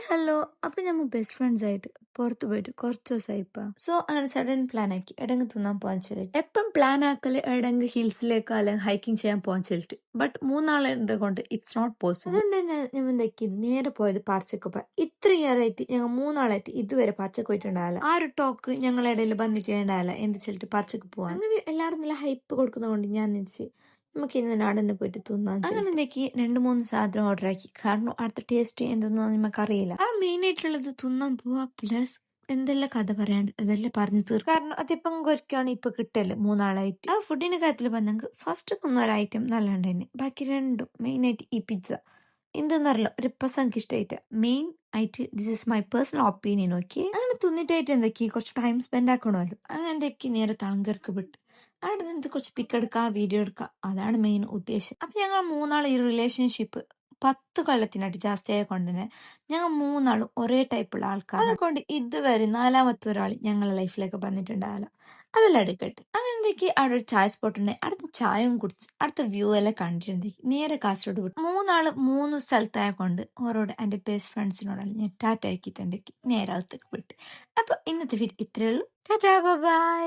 Hello. അപ്പൊ ഞമ്മ best friends ആയിട്ട് പുറത്തു പോയിട്ട് കുറച്ച് ദിവസമായിപ്പാ. സോ അങ്ങനെ സഡൻ പ്ലാൻ ആക്കി എടങ്ങ് തിന്നാൻ പോകാൻ ചെല്ലിട്ട് എപ്പം പ്ലാൻ ആക്കല് എടങ്ങ് ഹിൽസിലേക്കോ അല്ലെങ്കിൽ ഹൈക്കിംഗ് ചെയ്യാൻ പോകാൻ ചെല്ലിട്ട് ബട്ട് മൂന്നാളുടെ കൊണ്ട് ഇറ്റ്സ് നോട്ട് പോസിബിൾ. അതുകൊണ്ട് തന്നെ ഞമ്മ എന്താക്കി നേരെ പോയത് പാർച്ചക്കപ്പ. ഇത്ര ഇയർ ആയിട്ട് ഞങ്ങൾ മൂന്നാളായിട്ട് ഇതുവരെ പാർച്ചക്ക് പോയിട്ടുണ്ടാവില്ല. ആ ഒരു ടോക്ക് ഞങ്ങളുടെ ഇടയിൽ വന്നിട്ടുണ്ടാവില്ല എന്ത് ചെല്ലിട്ട് പാർച്ചക്ക് പോവാൻ. അങ്ങനെ എല്ലാവരും നല്ല ഹൈപ്പ് കൊടുക്കുന്നതുകൊണ്ട് ഞാൻ നിശ്ചയി നമുക്ക് ഇന്ന് നാടന്നെ പോയിട്ട് തിന്നാൻ. അങ്ങനെ എന്തൊക്കെ 2-3 സാധനം ഓർഡർ ആക്കി. കാരണം അടുത്ത ടേസ്റ്റ് എന്തെന്നോ നമുക്കറിയില്ല. ആ മെയിൻ ആയിട്ടുള്ളത് തിന്നാൻ പോവാ പ്ലസ് എന്തെല്ലാം കഥ പറയാണ്ട് അതെല്ലാം പറഞ്ഞു തീർക്കും. കാരണം അതിപ്പം കൊരിക്കാണ് ഇപ്പൊ കിട്ടല് മൂന്നാളായിട്ട്. ആ ഫുഡിന്റെ കാര്യത്തിൽ പറഞ്ഞെങ്കിൽ ഫസ്റ്റ് തിന്ന ഒരു ഐറ്റം നല്ല ഉണ്ടായിരുന്നു. ബാക്കി രണ്ടും മെയിൻ ആയിട്ട് ഈ പിസ്സ എന്തെന്നറിയില്ല ഒരു എനിക്ക് ഇഷ്ടമായിട്ട് മെയിൻ ആയിട്ട് this is my personal opinion. Okay അങ്ങനെ തിന്നിട്ടായിട്ട് എന്തൊക്കെ കുറച്ച് ടൈം സ്പെൻഡ് ആക്കണമല്ലോ. അങ്ങനെ എന്തൊക്കെ നേരെ തളങ്കർക്ക് വിട്ട് അവിടെ നിന്ന് കുറച്ച് പിക്ക് എടുക്കുക വീഡിയോ എടുക്കുക അതാണ് മെയിൻ ഉദ്ദേശം. അപ്പൊ ഞങ്ങൾ മൂന്നാൾ ഈ റിലേഷൻഷിപ്പ് 10 കൊല്ലത്തിനായിട്ട് ജാസ്തിയായ കൊണ്ട് തന്നെ ഞങ്ങൾ മൂന്നാളും ഒരേ ടൈപ്പുള്ള ആൾക്കാർ. അതുകൊണ്ട് ഇതുവരെ നാലാമത്തെ ഒരാൾ ഞങ്ങളുടെ ലൈഫിലേക്ക് വന്നിട്ടുണ്ടാവില്ല. അതെല്ലാം എടുക്കട്ടെ. അങ്ങനെ എന്തൊക്കെ അവിടെ ഒരു ചായ സ്പോട്ട് ഉണ്ട്. അടുത്ത ചായയും കുടിച്ച് അടുത്ത വ്യൂ എല്ലാം കണ്ടിട്ടുണ്ടെങ്കിൽ നേരെ കാസർഗോഡ് വിട്ടു. മൂന്നാള് 3 സ്ഥലത്തായ കൊണ്ട് ഓരോട് എൻ്റെ ബെസ്റ്റ് ഫ്രണ്ട്സിനോടെല്ലാം ഞാൻ ടാറ്റ ആക്കി തൻ്റെ നേരെ അകത്തേക്ക് വിട്ട്. അപ്പൊ ഇന്നത്തെ വീഡിയോ ഇത്രയേ ഉള്ളൂ. Tata bye.